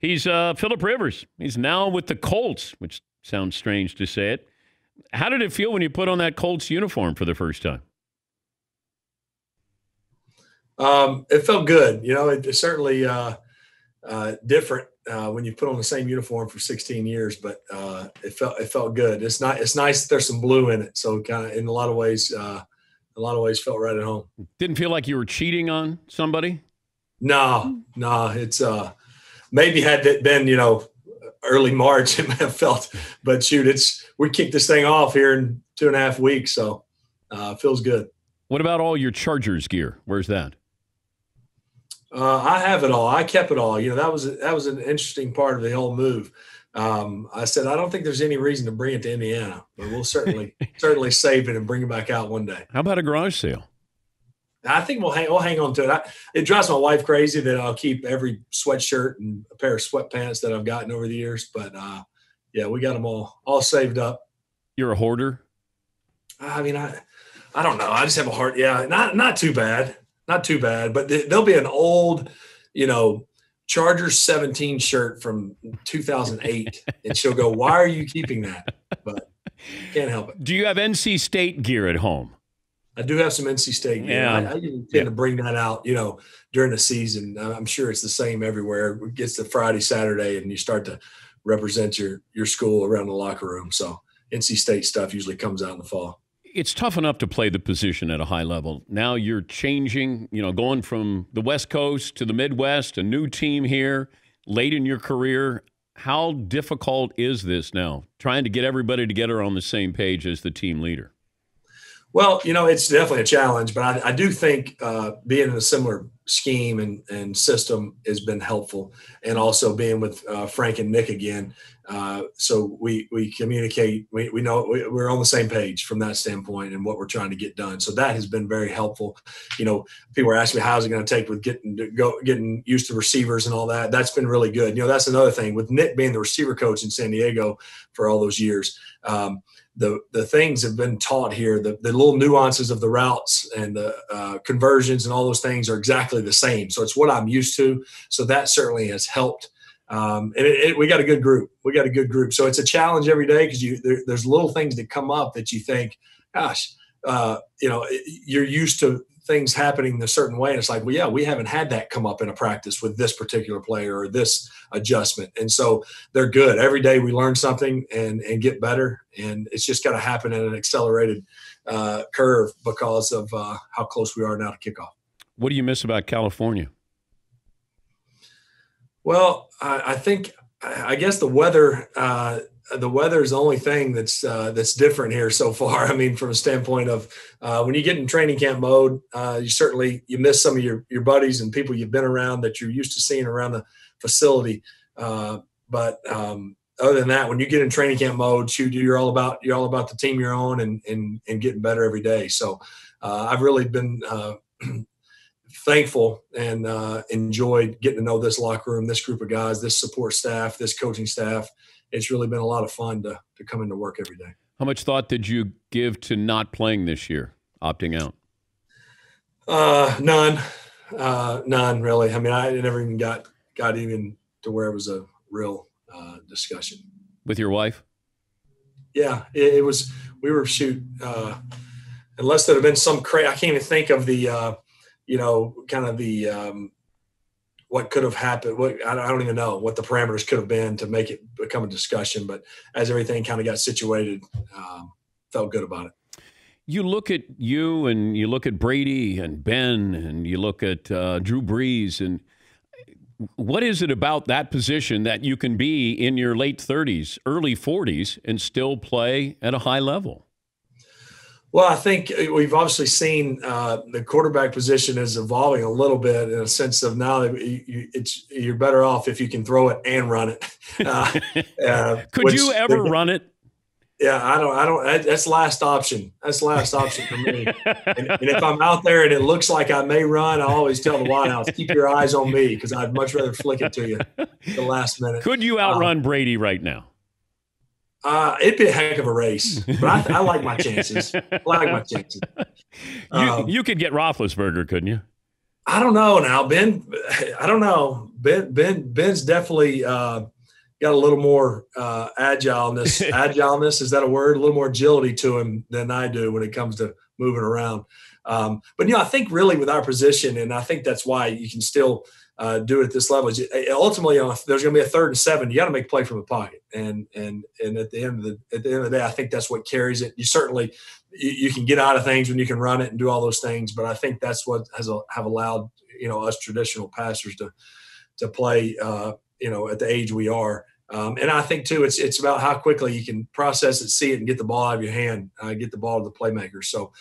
He's Phillip Rivers. He's now with the Colts, which sounds strange to say it. How did it feel when you put on that Colts uniform for the first time? It felt good. It's certainly different when you put on the same uniform for 16 years, but it felt good. It's nice that there's some blue in it, so kind of in a lot of ways felt right at home. Didn't feel like you were cheating on somebody? No, it's maybe had it been early March, it might have felt, but shoot, we kicked this thing off here in 2.5 weeks, so it feels good. What about all your Chargers gear? Where's that? I have it all. I kept it all. That was an interesting part of the whole move. I said I don't think there's any reason to bring it to Indiana, but we'll certainly save it and bring it back out one day. How about a garage sale? I think we'll hang on to it. It drives my wife crazy that I'll keep every sweatshirt and a pair of sweatpants that I've gotten over the years. But yeah, we got them all saved up. You're a hoarder? I mean, I don't know. I just have a heart. Yeah, not too bad. Not too bad. But there'll be an old, Chargers 17 shirt from 2008, and she'll go, "Why are you keeping that?" But can't help it. Do you have NC State gear at home? I do have some NC State gear. Yeah. I usually tend to bring that out, during the season. I'm sure it's the same everywhere. It gets to Friday, Saturday, and you start to represent your school around the locker room. So NC State stuff usually comes out in the fall. It's tough enough to play the position at a high level. Now you're changing, going from the West Coast to the Midwest, a new team here, late in your career. How difficult is this now, trying to get everybody together on the same page as the team leader? Well, it's definitely a challenge, but I do think being in a similar scheme and system has been helpful, and also being with Frank and Nick again. So we communicate. We know we're on the same page from that standpoint and what we're trying to get done. So that has been very helpful. People are asking me how's it going to take with getting used to receivers and all that. That's been really good. That's another thing with Nick being the receiver coach in San Diego for all those years. The things have been taught here, the little nuances of the routes and the conversions and all those things are exactly the same. So it's what I'm used to. So that certainly has helped. And we got a good group. So it's a challenge every day because there's little things that come up that you think, gosh, you're used to things happening a certain way. And it's like, well, yeah, we haven't had that come up in a practice with this particular player or this adjustment. And so they're good. Every day we learn something and get better. And it's just got to happen at an accelerated curve because of how close we are now to kickoff. What do you miss about California? Well, I guess the weather is the only thing that's different here so far. I mean, from a standpoint of when you get in training camp mode, you miss some of your buddies and people you've been around that you're used to seeing around the facility. But other than that, when you get in training camp mode, you're all about the team you're on and getting better every day. So I've really been thankful and enjoyed getting to know this locker room, this group of guys, this support staff, this coaching staff. It's really been a lot of fun to come into work every day. How much thought did you give to not playing this year, opting out? None really. I mean, I never even got even to where it was a real discussion. With your wife? Yeah, it was. We were unless there had been some crazy. I can't even think of the. What could have happened. I don't even know what the parameters could have been to make it become a discussion. But as everything kind of got situated, felt good about it. You look at you and you look at Brady and Ben and you look at Drew Brees. And what is it about that position that you can be in your late 30s, early 40s and still play at a high level? Well, I think we've obviously seen the quarterback position is evolving a little bit in a sense of now that you're better off if you can throw it and run it. Could you ever run it? Yeah, I don't. That's last option. That's last option for me. And if I'm out there and it looks like I may run, I always tell the wideouts, keep your eyes on me because I'd much rather flick it to you at the last minute. Could you outrun Brady right now? It'd be a heck of a race, but I like my chances. You could get Roethlisberger, couldn't you? I don't know now, Ben. I don't know. Ben's definitely got a little more agileness. Agileness, is that a word? A little more agility to him than I do when it comes to moving around. But I think really with our position, and I think that's why you can still do it at this level. Is ultimately, if there's going to be a 3rd and 7, you got to make a play from the pocket. And at the end of the day, I think that's what carries it. You certainly you can get out of things when you can run it and do all those things. But I think that's what have allowed us traditional passers to play at the age we are. And I think too, it's about how quickly you can process it, see it, and get the ball out of your hand, get the ball to the playmaker. So,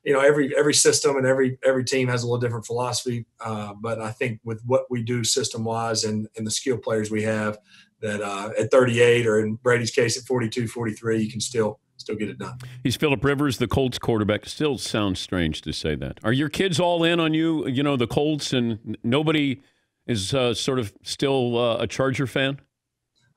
every system and every team has a little different philosophy. But I think with what we do system wise and the skill players we have, that at 38 or in Brady's case at 42, 43, you can still get it done. He's Phillip Rivers, the Colts quarterback. Still sounds strange to say that. Are your kids all in on you? The Colts, and nobody is sort of still a Charger fan?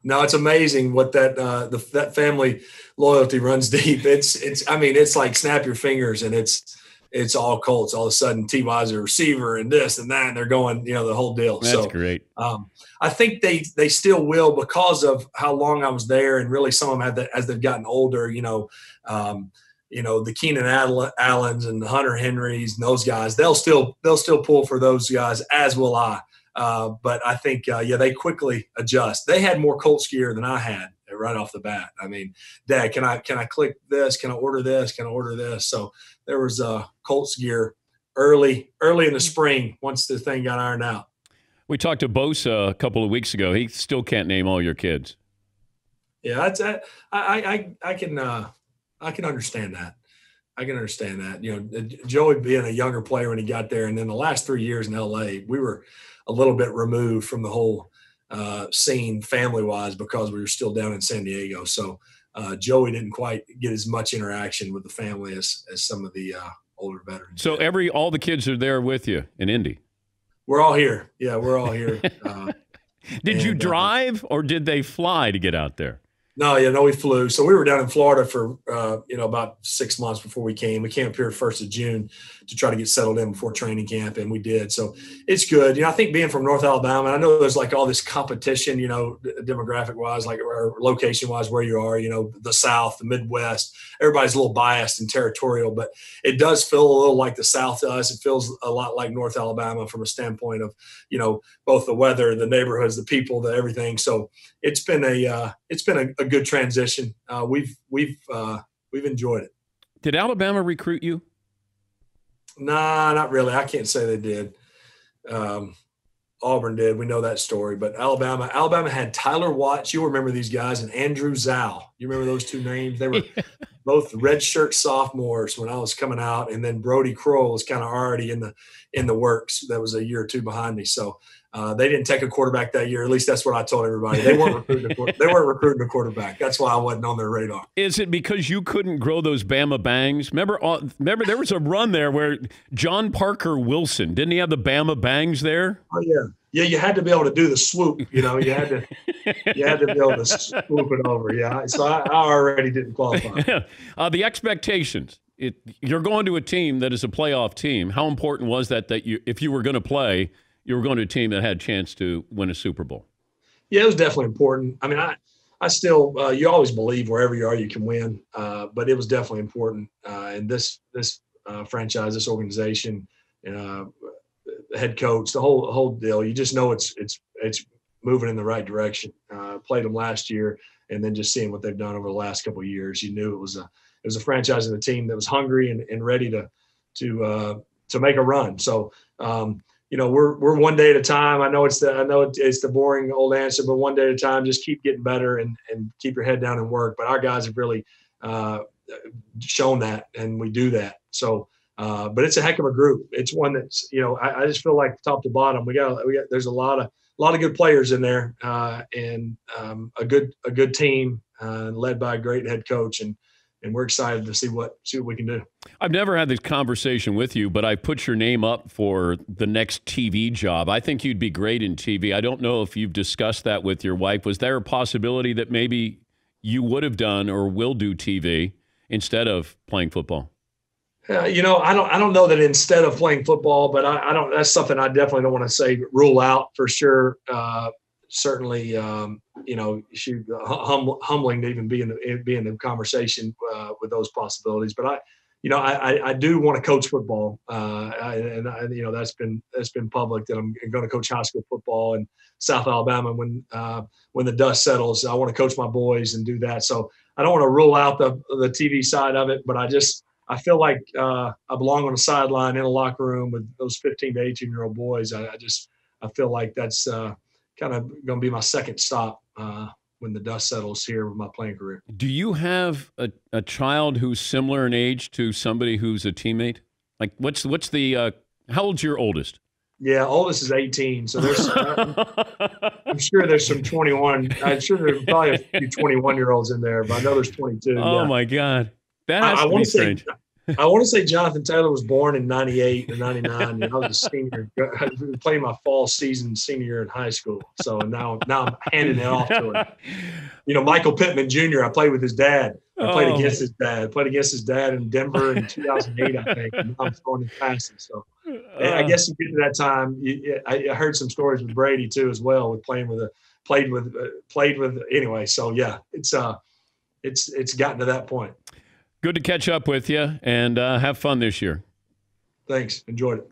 No, it's amazing what that family loyalty runs deep. It's like snap your fingers and it's all Colts. All of a sudden, T.Y.'s a receiver and this and that, and they're going, the whole deal. That's great. I think they still will because of how long I was there, and really some of them have as they've gotten older. The Keenan Allens and the Hunter Henrys and those guys, they'll still pull for those guys, as will I. But I think, they quickly adjust. They had more Colts gear than I had right off the bat. I mean, Dad, can I click this? Can I order this? Can I order this? So there was Colts gear early in the spring once the thing got ironed out. We talked to Bosa a couple of weeks ago. He still can't name all your kids. Yeah, I can understand that. I can understand that. Joey being a younger player when he got there, and then the last 3 years in L.A., we were a little bit removed from the whole scene family-wise because we were still down in San Diego. So Joey didn't quite get as much interaction with the family as some of the older veterans. So all the kids are there with you in Indy? We're all here. Yeah, we're all here. Did you drive or did they fly to get out there? No, we flew. So we were down in Florida for, about 6 months before we came. We came up here 1st of June to try to get settled in before training camp, and we did. So it's good. I think being from North Alabama, I know there's like all this competition, demographic-wise, like or location-wise where you are, the South, the Midwest. Everybody's a little biased and territorial, but it does feel a little like the South to us. It feels a lot like North Alabama from a standpoint of, both the weather, the neighborhoods, the people, the everything. So it's been a good transition. We've enjoyed it. Did Alabama recruit you? Nah, not really. I can't say they did. Auburn did. We know that story. But Alabama had Tyler Watts. You'll remember these guys, and Andrew Zhao. You remember those two names? They were both redshirt sophomores when I was coming out, and then Brody Kroll was kind of already in the works. That was a year or two behind me. So they didn't take a quarterback that year. At least that's what I told everybody. They weren't recruiting a quarterback. That's why I wasn't on their radar. Is it because you couldn't grow those Bama bangs? Remember there was a run there where John Parker Wilson, didn't he have the Bama bangs there? Oh yeah. Yeah, you had to be able to do the swoop. You had to be able to swoop it over. Yeah, so I already didn't qualify. The expectations. You're going to a team that is a playoff team. How important was that if you were going to play, you were going to a team that had a chance to win a Super Bowl? Yeah, it was definitely important. I mean, I still you always believe wherever you are you can win, but it was definitely important. And this franchise, this organization, head coach, the whole deal. You just know it's moving in the right direction. Played them last year, and then just seeing what they've done over the last couple of years, you knew it was a franchise and a team that was hungry and ready to make a run. So we're one day at a time. I know it's the boring old answer, but one day at a time. Just keep getting better and keep your head down and work. But our guys have really shown that, and we do that. So. But it's a heck of a group. It's one that's, I just feel like top to bottom, we got there's a lot of good players in there, and a good team led by a great head coach, and we're excited to see what we can do. I've never had this conversation with you, but I put your name up for the next TV job. I think you'd be great in TV. I don't know if you've discussed that with your wife. Was there a possibility that maybe you would have done or will do TV instead of playing football? I don't know that instead of playing football, but I don't. That's something I definitely don't want to say rule out for sure. Certainly, humbling to even be in the conversation with those possibilities. But I do want to coach football, that's been public that I'm going to coach high school football in South Alabama when the dust settles. I want to coach my boys and do that. So I don't want to rule out the TV side of it, but I feel like I belong on the sideline in a locker room with those 15 to 18-year-old boys. I feel like that's kind of going to be my second stop when the dust settles here with my playing career. Do you have a child who's similar in age to somebody who's a teammate? Like, what's the how old's your oldest? Yeah, oldest is 18. So there's, I'm sure there's some 21. I'm sure there's probably a few 21-year-olds in there, but I know there's 22. Oh, yeah. my God. That has to be strange. I want to say Jonathan Taylor was born in 98 or 99. And I was a senior, playing my fall season senior year in high school. So now I'm handing it off to him. Michael Pittman Jr., I played with his dad. I played against his dad. I played against his dad in Denver in 2008, I think. And I'm throwing his passes. So I guess you get to that time. I heard some stories with Brady too, as well, with played with. Anyway, so yeah, it's gotten to that point. Good to catch up with you, and have fun this year. Thanks. Enjoyed it.